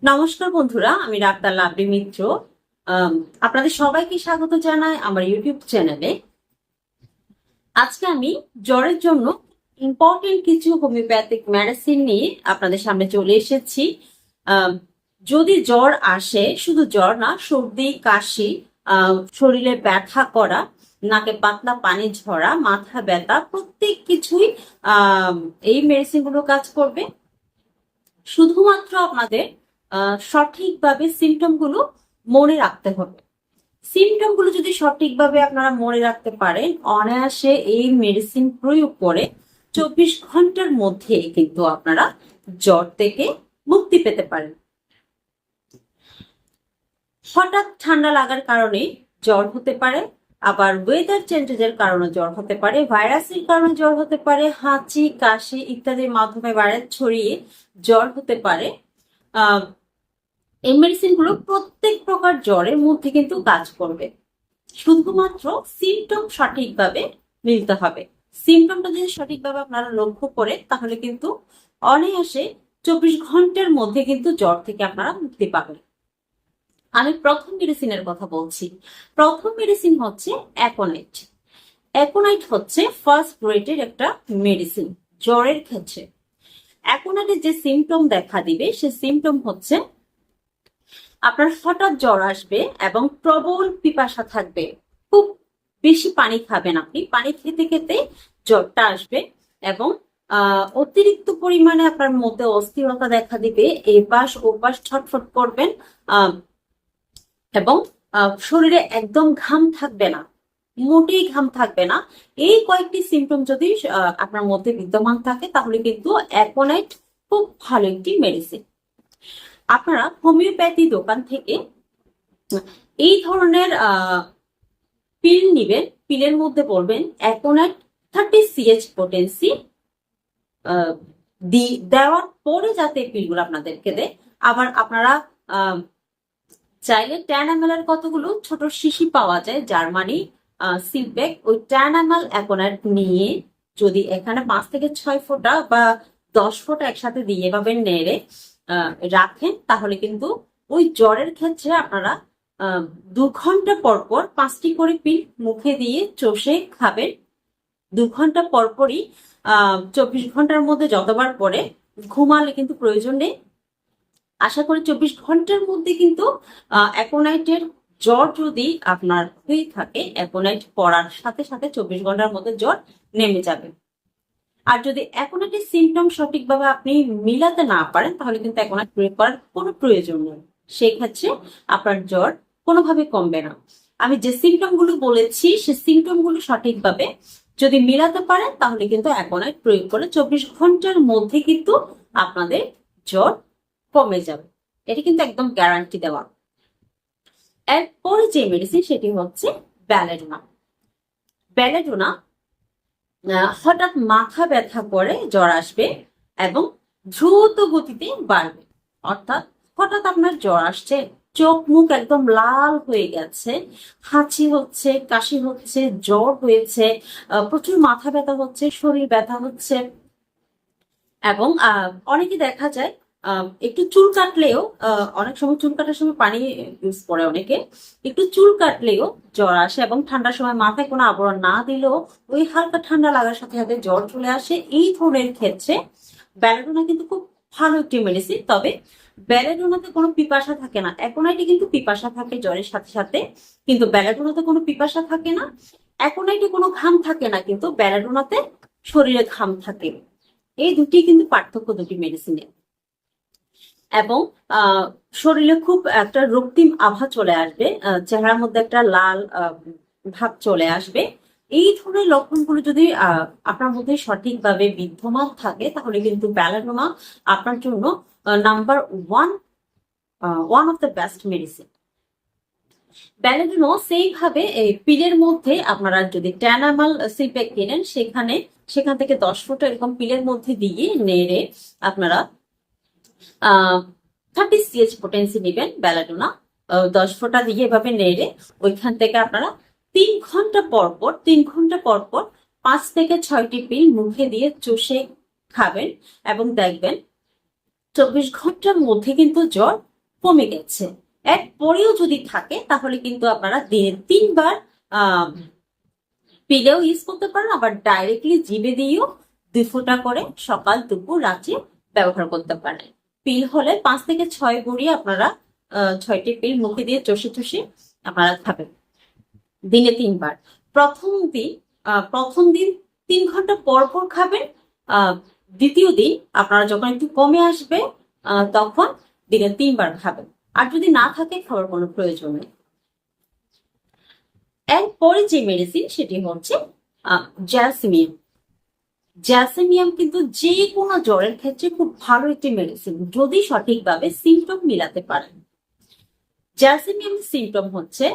নমস্কার বন্ধুরা, আমি ডাক্তার লাভলি মিত্র। আপনাদের সবাইকে স্বাগত জানাই আমার ইউটিউব চ্যানেলে। আজকে আমি জ্বরের জন্য ইম্পর্টেন্ট কিছু হোমিওপ্যাথিক মেডিসিন নিয়ে আপনাদের সামনে চলে এসেছি। যদি জ্বর আসে, শুধু জ্বর না, সর্দি কাশি, শরীরে ব্যথা করা, নাকে পাতলা পানি ঝরা, মাথা ব্যথা, প্রত্যেক কিছুই এই মেডিসিনগুলো কাজ করবে। শুধুমাত্র আপনাদের সঠিকভাবে সিমটম গুলো মনে রাখতে হবে। সিমটম গুলো যদি সঠিকভাবে আপনারা মনে রাখতে পারেন, অনায়াসে এই মেডিসিন প্রয়োগ করে 24 ঘন্টার মধ্যে কিন্তু আপনারা জ্বর থেকে মুক্তি পেতে পারেন। হঠাৎ ঠান্ডা লাগার কারণে জ্বর হতে পারে, আবার ওয়েদার চেঞ্জের কারণে জ্বর হতে পারে, ভাইরাসের কারণে জ্বর হতে পারে, হাঁচি কাশি ইত্যাদির মাধ্যমে ভাইরাস ছড়িয়ে জ্বর হতে পারে। এই মেডিসিন গুলো প্রত্যেক প্রকার জ্বরের মধ্যে কিন্তু কাজ করবে। শুধুমাত্র সিমটম সঠিকভাবে মিলতে হবে। সিমটমটা যদি সঠিকভাবে আপনারা লক্ষ্য করে, তাহলে কিন্তু অনায়াসে 24 ঘন্টার মধ্যে কিন্তু জ্বর থেকে আপনারা মুক্তি পাবেন। আমি প্রথম মেডিসিনের কথা বলছি। প্রথম মেডিসিন হচ্ছে অ্যাকোনাইট। অ্যাকোনাইট হচ্ছে ফার্স্ট গ্রেডের একটা মেডিসিন জ্বরের ক্ষেত্রে। অ্যাকোনাইটের যে সিমটম দেখা দিবে, সে সিমটম হচ্ছে আপনার হঠাৎ জ্বর আসবে এবং প্রবল পিপাসা থাকবে, খুব বেশি পানি খাবেন, আপনি পানি খেতে খেতে জ্বরটা আসবে এবং অতিরিক্ত পরিমাণে আপনার মধ্যে অস্থিরতা দেখা দিবে, এপাশ ওপাশ ছটফট করবেন এবং শরীরে একদম ঘাম থাকবে না, মোটেই ঘাম থাকবে না। এই কয়েকটি সিমটম যদি আপনার মধ্যে বিদ্যমান থাকে, তাহলে কিন্তু অ্যাকোনাইট খুব ভালো একটি মেডিসিন। আপনারা হোমিওপ্যাথি দোকান থেকে এই ধরনের পিল নিবেন। পিলের মধ্যে বলবেন অ্যাকোনাইট 30 CH পোটেন্সি দেওয়ার পরে যাতে পিলগুলো আপনাদেরকে দেয়। আবার আপনারা চাইলে 10 ml এর কতগুলো ছোট শিশি পাওয়া যায় জার্মানি সিলপ্যাক, ওই 10 ml অ্যাকোনাইট নিয়ে যদি এখানে 5 থেকে 6 ফোঁটা বা 10 ফোঁটা একসাথে দিয়ে এভাবে নেড়ে রাখেন, তাহলে কিন্তু ওই জ্বরের ক্ষেত্রে আপনারা 2 ঘন্টা পর পর 5টি করে পিল মুখে দিয়ে চষে খাবেন। 2 ঘন্টা পর পরই 24 ঘন্টার মধ্যে যতবার পরে ঘুমালে কিন্তু প্রয়োজন নেই। আশা করি 24 ঘন্টার মধ্যে কিন্তু অ্যাকোনাইটের জ্বর যদি আপনার হয়ে থাকে, অ্যাকোনাইট পড়ার সাথে সাথে 24 ঘন্টার মধ্যে জ্বর নেমে যাবে। আর যদি অ্যাকোনাইটের সিমটম সঠিকভাবে আপনি মিলাতে না পারেন, তাহলে কিন্তু অ্যাকোনাইট প্রয়োগ করার কোনো প্রয়োজন নেই। সেই ক্ষেত্রে আপনার জ্বর কোনোভাবে কমবে না। আমি যে সিমটম গুলো বলেছি, সে সিমটম গুলো সঠিকভাবে যদি মিলাতে পারেন, তাহলে কিন্তু অ্যাকোনাইট প্রয়োগ করে 24 ঘন্টার মধ্যে কিন্তু আপনাদের জ্বর কমে যাবে। এটি কিন্তু একদম গ্যারান্টি দেওয়া। এরপরে যে মেডিসিন, সেটি হচ্ছে ব্যালেডোনা। ব্যালেডোনা হঠাৎ মাথা ব্যথা করে জ্বর আসবে এবং দ্রুত গতিতে বাড়বে। অর্থাৎ হঠাৎ আপনার জ্বর আসছে, চোখ মুখ একদম লাল হয়ে গেছে, হাঁচি হচ্ছে, কাশি হচ্ছে, জ্বর হয়েছে, প্রচুর মাথা ব্যথা হচ্ছে, শরীর ব্যথা হচ্ছে এবং অনেকে দেখা যায় একটু চুল কাটলেও, অনেক সময় চুল কাটার সময় পানি ইউজ করে অনেকে, একটু চুল কাটলেও জ্বর আসে এবং ঠান্ডার সময় মাথায় কোনো আবরণ না দিলেও ওই হালকা ঠান্ডা লাগার সাথে সাথে জ্বর চলে আসে। এই ধরনের ক্ষেত্রে ব্যালেডোনা কিন্তু খুব ভালো একটি মেডিসিন। তবে ব্যালেডোনাতে কোনো পিপাসা থাকে না। অ্যাকোনাইটে কিন্তু পিপাসা থাকে জ্বরের সাথে সাথে, কিন্তু ব্যালেডোনাতে কোনো পিপাসা থাকে না। অ্যাকোনাইটে কোনো ঘাম থাকে না, কিন্তু ব্যালেডোনাতে শরীরে ঘাম থাকে। এই দুটি কিন্তু পার্থক্য দুটি মেডিসিনের। এবং শরীরে খুব একটা রক্তিম আভা চলে আসবে, চেহারার মধ্যে একটা লাল ভাব চলে আসবে। এই ধরনের লক্ষণগুলো যদি আপনার মধ্যে সঠিকভাবে বিদ্যমান থাকে, তাহলে কিন্তু ব্যালেডোনা আপনার জন্য number one of the best medicine. Belladonna সেইভাবে পিলের মধ্যে আপনারা যদি 10 ml সিলপ্যাক কেনেন, সেখান থেকে 10 ফোঁটা এরকম পিলের মধ্যে দিয়ে নেড়ে আপনারা 30 CH পোটেন্সি নেবেন ব্যালেডোনা, 10 ফোঁটা দিয়ে এভাবে নেড়ে ওইখান থেকে আপনারা 3 ঘন্টা পর পর 5 থেকে 6টি পিল মুখে দিয়ে চষে খাবেন এবং দেখবেন 24 ঘন্টার মধ্যে কিন্তু জ্বর কমে গেছে। এরপরেও যদি থাকে তাহলে কিন্তু আপনারা দিনে 3 বার পিলেও ইউজ করতে পারেন, আবার ডাইরেক্টলি জিভে দিয়েও 2 ফোঁটা করে সকাল দুপুর রাত্রে ব্যবহার করতে পারেন। পিল হলে 5 থেকে 6 বড়ি আপনারা 6টি পিল মুখে দিয়ে চষে চষে আপনারা খাবেন দিনে 3 বার। প্রথম দিন 3 ঘন্টা পর পর খাবেন। দ্বিতীয় দিন আপনারা যখন একটু কমে আসবে তখন দিনে 3 বার খাবেন। আর যদি না থাকে খাওয়ার কোনো প্রয়োজন নেই। এরপরে যে মেডিসিন সেটি হচ্ছে জ্যাসমিন। জ্যাসমিয়াম কিন্তু যে কোনো জ্বরের ক্ষেত্রে খুব ভালো একটি মেডিসিন যদি সঠিকভাবে সিমটম মিলাতে পারেন। জ্যাসমিয়াম সিমটম হচ্ছে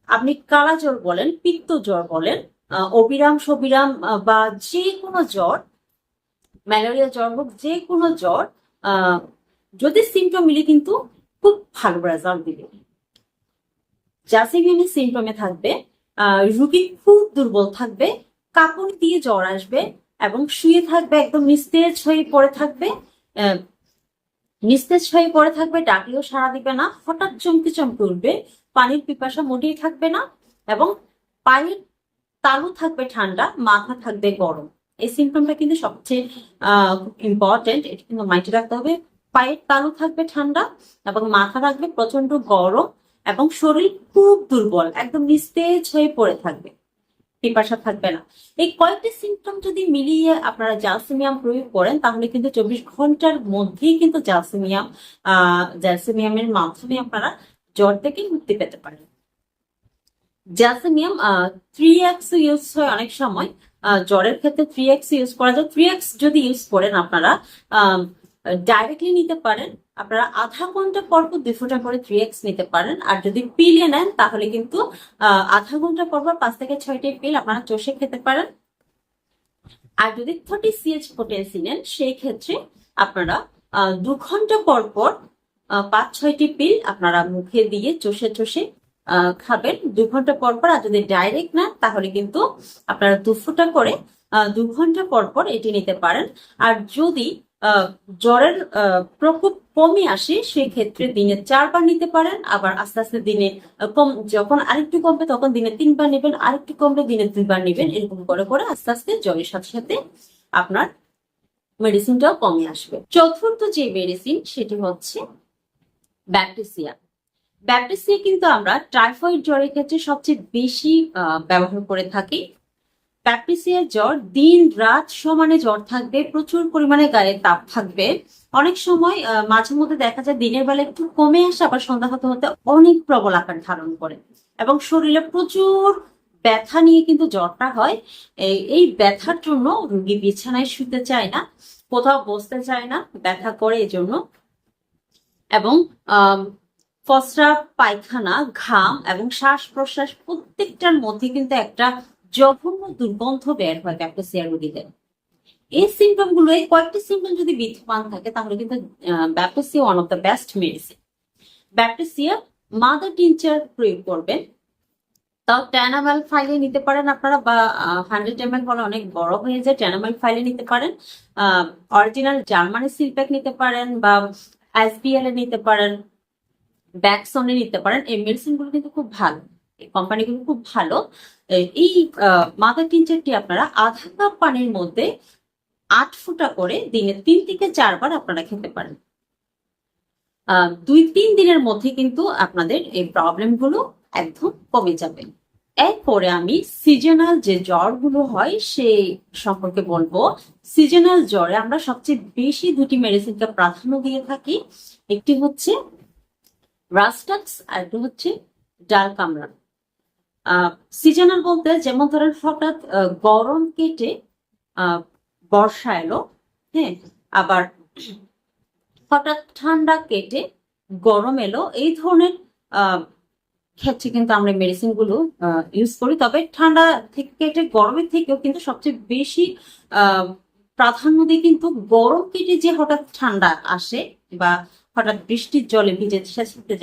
আপনি কালা জ্বর বলেন, পিত্ত জ্বর বলেন, অবিরাম সবিরাম বা যে কোনো জ্বর, ম্যালেরিয়া জ্বর হোক, যে কোনো জ্বর যদি সিমটম মিলে কিন্তু খুব ভালো রেজাল্ট দিবে। জ্যাসমিয়ামের সিমটমে থাকবে রুগী খুব দুর্বল থাকবে, কাপড় দিয়ে জ্বর আসবে এবং শুয়ে থাকবে, একদম নিস্তেজ হয়ে পড়ে থাকবে, ডাকলেও সাড়া দিবে না, হঠাৎ চমকে চমকে উঠবে, পানির পিপাসা মোটেই থাকবে না এবং পায়ের তালু থাকবে ঠান্ডা, মাথা থাকবে গরম। এই সিমটমটা কিন্তু সবচেয়ে ইম্পর্টেন্ট, এটা কিন্তু মাইন্ডে রাখতে হবে। পায়ের তালু থাকবে ঠান্ডা এবং মাথা থাকবে প্রচন্ড গরম এবং শরীর খুব দুর্বল, একদম নিস্তেজ হয়ে পড়ে থাকবে, পিপাসা থাকবে না। এই কয়েকটি সিমটম যদি মিলিয়ে আপনারা জ্যাসমিয়াম প্রয়োগ করেন তাহলে কিন্তু 24 ঘন্টার মধ্যেই কিন্তু জ্যাসমিয়ামের মাধ্যমে আপনারা জ্বর থেকে মুক্তি পেতে পারেন। জ্যাসমিয়াম 3x ইউজ হয় অনেক সময়, জ্বরের ক্ষেত্রে 3x ইউজ করা যায়। 3x যদি ইউজ করেন আপনারা ডাইরেক্টলি নিতে পারেন, আপনারা আধা ঘন্টা পর পর 2 ফোঁটা করে 3x নিতে পারেন। আর যদি পিলে নেন তাহলে কিন্তু আধা ঘন্টা পর পর 5 থেকে 6টি পিল আপনারা চষে খেতে পারেন। আর যদি 30 CH পোটেন্সি নেন সেই ক্ষেত্রে আপনারা 2 ঘন্টা পর পর 5-6টি পিল আপনারা মুখে দিয়ে চষে চষে খাবেন 2 ঘন্টা পর পর। আর যদি ডাইরেক্ট নেন তাহলে কিন্তু আপনারা 2 ফোঁটা করে 2 ঘন্টা পর পর এটি নিতে পারেন। আর যদি জ্বরের প্রকোপ কমে আসে সেক্ষেত্রে দিনে 4 বার নিতে পারেন। আবার আস্তে আস্তে দিনে যখন আরেকটু কমবে তখন দিনে 3 বার নেবেন, আরেকটু কমলে দিনে 2 বার নেবেন। এরকম করে করে আস্তে আস্তে জ্বরের সাথে সাথে আপনার মেডিসিনটাও কমে আসবে। চতুর্থ যে মেডিসিন সেটি হচ্ছে ব্যাকটেরিয়া। ব্যাকটেরিয়া কিন্তু আমরা টাইফয়েড জ্বরের ক্ষেত্রে সবচেয়ে বেশি ব্যবহার করে থাকি। ব্যাকটেরিয়ার জ্বর দিন রাত সমানে জ্বর থাকবে, প্রচুর পরিমাণে গায়ে তাপ থাকবে। অনেক সময় মাঝে মধ্যে দেখা যায় দিনের বেলা একটু কমে আসে, আবার সন্ধ্যা হতে হতে অনেক প্রবল আকার ধারণ করে এবং শরীরে প্রচুর ব্যথা নিয়ে কিন্তু জ্বরটা হয়। এই ব্যথার জন্য রোগী বিছানায় শুতে চায় না, কোথাও বসতে চায় না, ব্যথা করে এজন্য। এবং ফসরা, পায়খানা, ঘাম এবং শ্বাস প্রশ্বাস প্রত্যেকটার মধ্যে কিন্তু একটা জঘন্য দুর্গন্ধ বের হয় ব্যাকটেরিয়া রোগীদের। এই সিমটম গুলো, এই কয়েকটি সিমটম যদি বিদ্যমান থাকে তাহলে কিন্তু bacteria one of the best medicine. Bacteria mother tincture প্রয়োগ করবেন, তাও 10 ml ফাইলে নিতে পারেন আপনারা, বা 100 ml হলে অনেক বড় হয়ে যায়, 10 ml ফাইলে নিতে পারেন। অরিজিনাল জার্মানি সিলপ্যাক নিতে পারেন বা SBL এ নিতে পারেন, ব্যাকসনে নিতে পারেন। এই মেডিসিন গুলো কিন্তু খুব ভালো, এই কোম্পানিগুলো খুব ভালো। এই মাদার টিনচারটি আপনারা আধা কাপ পানির মধ্যে 8 ফোঁটা করে দিনে 3 থেকে 4 বার আপনারা খেতে পারেন। 2-3 দিনের মধ্যে কিন্তু আপনাদের এই প্রবলেম গুলো একদম কমে যাবে। এরপরে আমি সিজনাল যে জ্বরগুলো হয় সেই সম্পর্কে বলবো। সিজনাল জ্বরে আমরা সবচেয়ে বেশি 2টি মেডিসিনকে প্রাধান্য দিয়ে থাকি, একটি হচ্ছে রাস্টাক্স আর একটি হচ্ছে ডালকামরান। সিজনাল বলতে যেমন ধরেন হঠাৎ গরম কেটে বর্ষা এলো, হ্যাঁ, আবার হঠাৎ ঠান্ডা কেটে গরম এলো, এই ধরনের ক্ষেত্রে কিন্তু আমরা মেডিসিন গুলো ইউজ করি। তবে ঠান্ডা থেকে কেটে গরমের থেকেও কিন্তু সবচেয়ে বেশি প্রাধান্য দিয়ে কিন্তু গরম কেটে যে হঠাৎ ঠান্ডা আসে বা হঠাৎ বৃষ্টির জলে ভিজে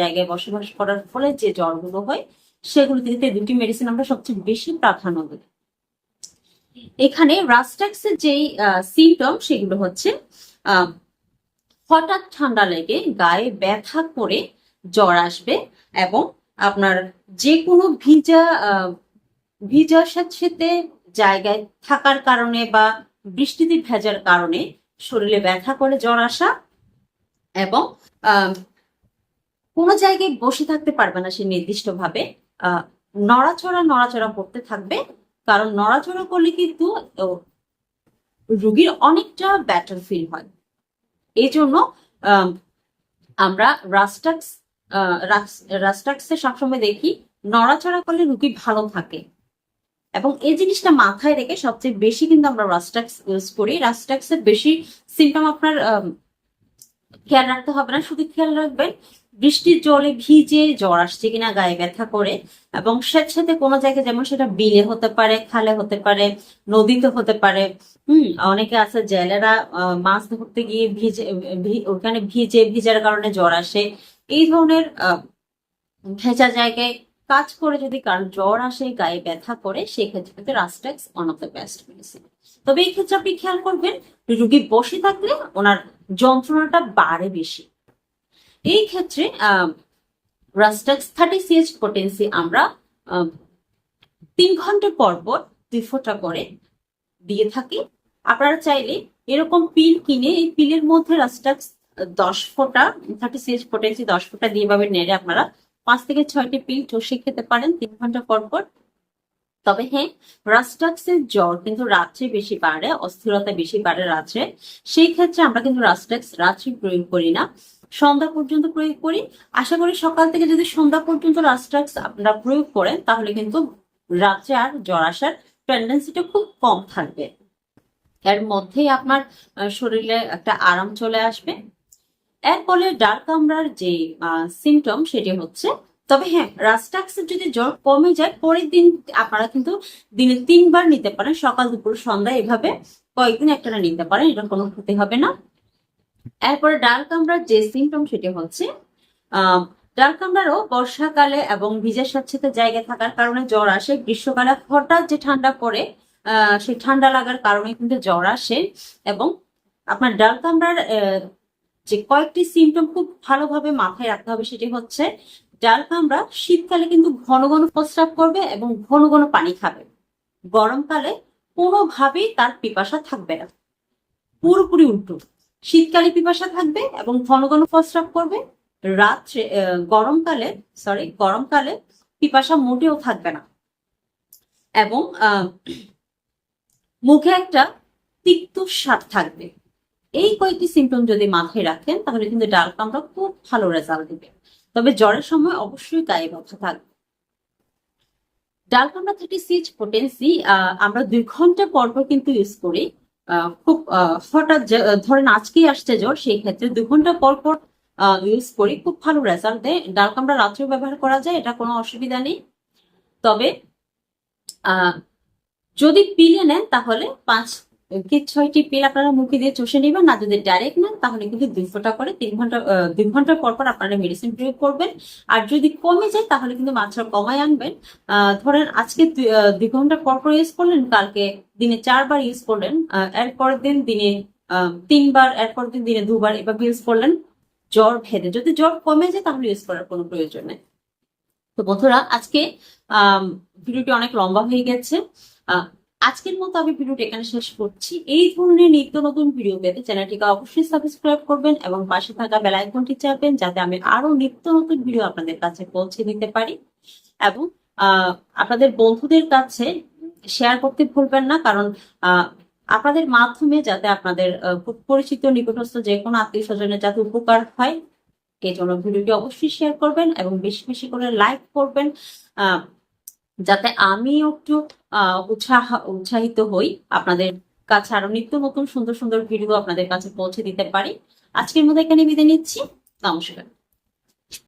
জায়গায় বসবাস করার ফলে যে জ্বরগুলো হয় সেগুলো থেকে 2টি মেডিসিন আমরা সবচেয়ে বেশি প্রাধান্য দিই। এখানে রাস্টাক্সের যেই সিমটম সেগুলো হচ্ছে হঠাৎ ঠান্ডা লেগে গায়ে ব্যথা করে জ্বর আসবে এবং আপনার যে কোনো ভিজা স্যাঁতসেঁতে জায়গায় থাকার কারণে বা বৃষ্টিতে ভেজার কারণে শরীরে ব্যথা করে জ্বর আসা এবং কোনো জায়গায় বসে থাকতে পারবে না সে নির্দিষ্টভাবে, নড়াচড়া করতে থাকবে, কারণ নড়াচড়া করলে কিন্তু রোগীর অনেকটা বেটার ফিল হয়। এই জন্য আমরা রাস্টাক্সে সবসময় দেখি নড়াচড়া করলে রোগী ভালো থাকে, এবং এই জিনিসটা মাথায় রেখে সবচেয়ে বেশি কিন্তু আমরা রাস্টাক্স ইউজ করি। রাস্টাক্সের বেশি সিমটম আপনার খেয়াল রাখতে হবে না, শুধু খেয়াল রাখবেন বৃষ্টির জলে ভিজে জ্বর আসছে কিনা, গায়ে ব্যথা করে, এবং স্যাঁতসেঁতে কোনো জায়গায়, যেমন সেটা বিলে হতে পারে, খালে হতে পারে, নদীতে হতে পারে। অনেকে আছে জেলেরা মাছ ধরতে গিয়ে ওখানে ভিজার কারণে জ্বর আসে। এই ধরনের ভেজা জায়গায় কাজ করে যদি কারণ জ্বর আসে, গায়ে ব্যথা করে, সেক্ষেত্রে কিন্তু Rhus tox one of the best medicine. তবে এই ক্ষেত্রে আপনি খেয়াল করবেন রোগী বসে থাকলে ওনার যন্ত্রণাটা বাড়ে বেশি। এই ক্ষেত্রে রাস্টাক্স 30 CH পোটেন্সি আমরা 3 ঘন্টা পর 2 ফোঁটা করে দিয়ে থাকি। আপনারা চাইলে এরকম পিল কিনে এই পিলের মধ্যে রাস্টাক্স 10 ফোঁটা 30 CH পোটেন্সি 10 ফোঁটা দিয়ে ভাবে নেড়ে আপনারা 5 থেকে 6টি পিল চষে খেতে পারেন 3 ঘন্টা পর। তবে হ্যাঁ, রাস্টাক্সের জ্বর কিন্তু রাত্রে বেশি বাড়ে, অস্থিরতা বেশি বাড়ে রাত্রে। সেই ক্ষেত্রে আমরা কিন্তু রাস্টাক্স রাত্রে প্রয়োগ করি না, সন্ধ্যা পর্যন্ত প্রয়োগ করি। আশা করি সকাল থেকে যদি সন্ধ্যা পর্যন্ত রাস্টাক্স আপনারা প্রয়োগ করেন তাহলে কিন্তু রাত্রে আর জ্বর আসার টেন্ডেন্সিটা খুব কম থাকবে। এর মধ্যেই আপনার শরীরে একটা আরাম চলে আসবে। এরপরে ডার্ক কামড়ার যে সিমটম সেটি হচ্ছে, তবে হ্যাঁ, রাস্টাক্সের যদি জ্বর কমে যায় পরের দিন আপনারা কিন্তু দিনে 3 বার নিতে পারেন, সকাল দুপুর সন্ধ্যা, এভাবে কয়েকদিন একটানা নিতে পারেন, এটা কোনো ক্ষতি হবে না। এরপরে ডার্ক কামড়ার যে সিমটম সেটি হচ্ছে, ডার্ক কামড়ারও বর্ষাকালে এবং ভিজা স্যাঁতসেঁতে জায়গায় থাকার কারণে জ্বর আসে। গ্রীষ্মকালে হঠাৎ যে ঠান্ডা পড়ে সেই ঠান্ডা লাগার কারণে কিন্তু জ্বর আসে। এবং আপনার ডার্ক কামড়ার যে কয়েকটি সিমটম খুব ভালোভাবে মাথায় রাখতে হবে, সেটি হচ্ছে ডাল কামড়া শীতকালে কিন্তু ঘন ঘন প্রস্রাব করবে এবং ঘন ঘন পানি খাবে। গরমকালে কোনোভাবেই তার পিপাসা থাকবে না, পুরোপুরি উল্টো। শীতকালে পিপাসা থাকবে এবং ঘন ঘন প্রস্রাব করবে। রাত্রে গরমকালে পিপাসা মোটেও থাকবে না এবং মুখে একটা তিক্ত স্বাদ থাকবে। এই কয়েকটি সিমটম যদি মাথায় রাখেন তাহলে কিন্তু ডাল কামড়া খুব ভালো রেজাল্ট দিবে। তবে জ্বরের সময় অবশ্যই গায়ে ব্যথা থাকবে। ডাল কামড়া 30 CH পোটেন্সি আমরা 2 ঘন্টা পর কিন্তু ইউজ করি। খুব হঠাৎ ধরেন আজকেই আসছে জ্বর, সেই ক্ষেত্রে 2 ঘন্টা পর ইউজ করি, খুব ভালো রেজাল্ট দেয়। ডাল কামড়া রাত্রেও ব্যবহার করা যায়, এটা কোনো অসুবিধা নেই। তবে যদি পিলে নেন তাহলে 5 কি 6টি পিল আপনারা মুখে দিয়ে চষে নেবেন, না যদি ডাইরেক্ট নেন তাহলে কিন্তু 2 ফোঁটা করে 2 ঘন্টা পর আপনারা মেডিসিন প্রয়োগ করবেন। আর যদি কমে যায় তাহলে কিন্তু মাত্রা কমায় আনবেন। ধরেন আজকে 2 ঘন্টা পর ইউজ করলেন, কালকে দিনে 4 বার ইউজ করলেন, এরপরের দিন দিনে 3 বার, এরপরের দিন দিনে 2 বার, এভাবে ইউজ করলেন জ্বর ভেদে। যদি জ্বর কমে যায় তাহলে ইউজ করার কোনো প্রয়োজন নেই। তো বন্ধুরা, আজকে ভিডিওটি অনেক লম্বা হয়ে গেছে। আজকের মতো আমি ভিডিওটি এখানে শেষ করছি। এই ধরনের নিত্য নতুন ভিডিও পেতে চ্যানেলটিকে অবশ্যই সাবস্ক্রাইব করবেন এবং পাশে থাকা বেল আইকনটি চাপবেন, যাতে আমি আরো নিত্য নতুন ভিডিও আপনাদের কাছে পৌঁছে দিতে পারি। এবং আপনাদের বন্ধুদের কাছে শেয়ার করতে ভুলবেন না, কারণ আপনাদের মাধ্যমে যাতে আপনাদের খুব পরিচিত নিকটস্থ যে কোনো আত্মীয় স্বজনের যাতে উপকার হয়, এই জন্য ভিডিওটি অবশ্যই শেয়ার করবেন এবং বেশি বেশি করে লাইক করবেন, যাতে আমিও একটু উৎসাহিত হই, আপনাদের কাছে আরো নিত্য নতুন সুন্দর সুন্দর ভিডিও আপনাদের কাছে পৌঁছে দিতে পারি। আজকের মতো এখানে বিদায় নিচ্ছি। নমস্কার।